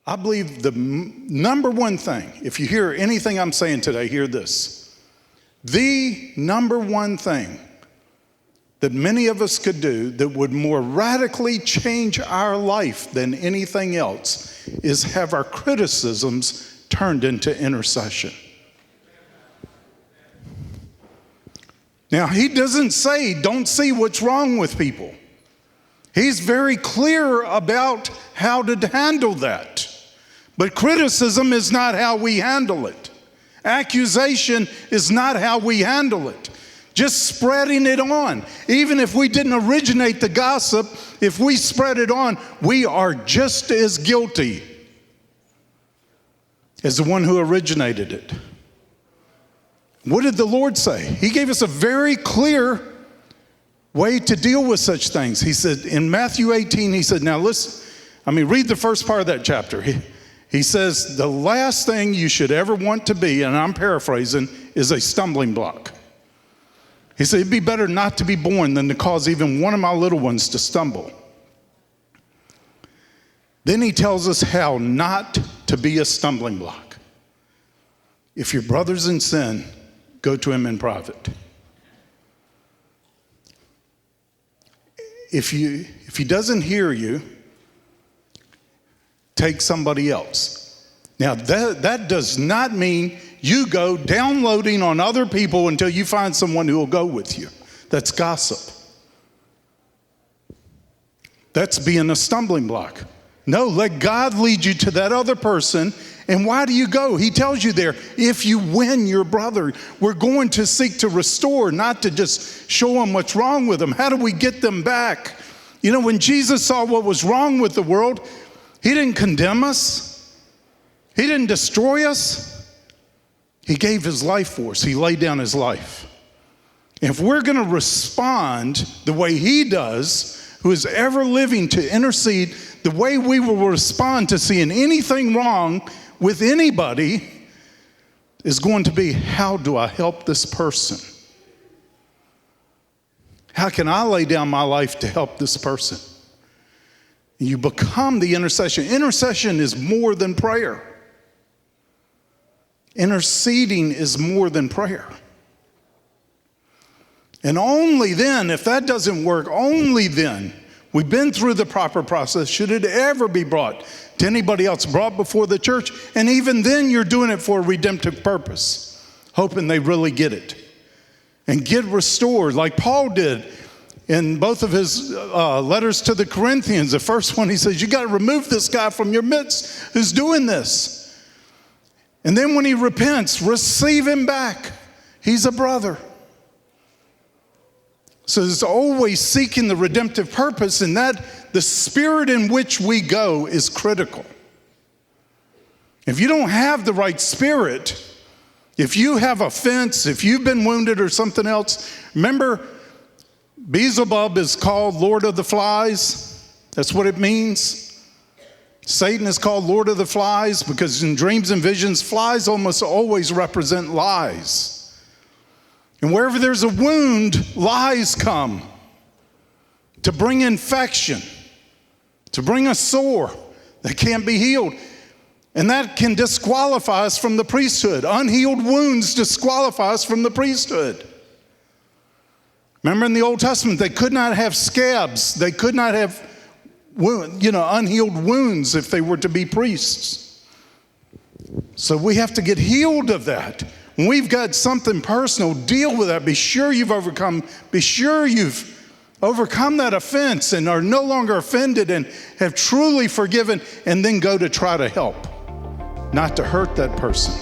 I believe the number one thing, if you hear anything I'm saying today, hear this. The number one thing that many of us could do that would more radically change our life than anything else is have our criticisms turned into intercession. Now, he doesn't say don't see what's wrong with people. He's very clear about how to handle that. But criticism is not how we handle it. Accusation is not how we handle it. Just spreading it on. Even if we didn't originate the gossip, if we spread it on, we are just as guilty as the one who originated it. What did the Lord say? He gave us a very clear way to deal with such things. He said in Matthew 18, he said, now listen, read the first part of that chapter. He says, the last thing you should ever want to be, and I'm paraphrasing, is a stumbling block. He said, it'd be better not to be born than to cause even one of my little ones to stumble. Then he tells us how not to be a stumbling block. If your brother's in sin, go to him in private. If he doesn't hear you, take somebody else. Now, that does not mean you go downloading on other people until you find someone who will go with you. That's gossip. That's being a stumbling block. No, let God lead you to that other person. And why do you go? He tells you there, if you win your brother, we're going to seek to restore, not to just show them what's wrong with them. How do we get them back? You know, when Jesus saw what was wrong with the world, he didn't condemn us. He didn't destroy us. He gave his life for us. He laid down his life. And if we're going to respond the way he does, who is ever living to intercede, the way we will respond to seeing anything wrong with anybody is going to be, how do I help this person? How can I lay down my life to help this person? You become the intercession. Intercession is more than prayer. Interceding is more than prayer. And only then, if that doesn't work, only then, we've been through the proper process, should it ever be brought to anybody else, brought before the church. And even then, you're doing it for a redemptive purpose, hoping they really get it and get restored like Paul did in both of his letters to the Corinthians. The first one, he says, you got to remove this guy from your midst who's doing this. And then when he repents, receive him back. He's a brother. So it's always seeking the redemptive purpose, and that the spirit in which we go is critical. If you don't have the right spirit, if you have offense, if you've been wounded or something else, remember, Beelzebub is called Lord of the Flies. That's what it means. Satan is called Lord of the Flies because in dreams and visions, flies almost always represent lies. And wherever there's a wound, lies come to bring infection, to bring a sore that can't be healed. And that can disqualify us from the priesthood. Unhealed wounds disqualify us from the priesthood. Remember in the Old Testament, they could not have scabs. They could not have unhealed wounds if they were to be priests. So we have to get healed of that. When we've got something personal, deal with that. Be sure you've overcome that offense and are no longer offended and have truly forgiven, and then go to try to help, not to hurt that person.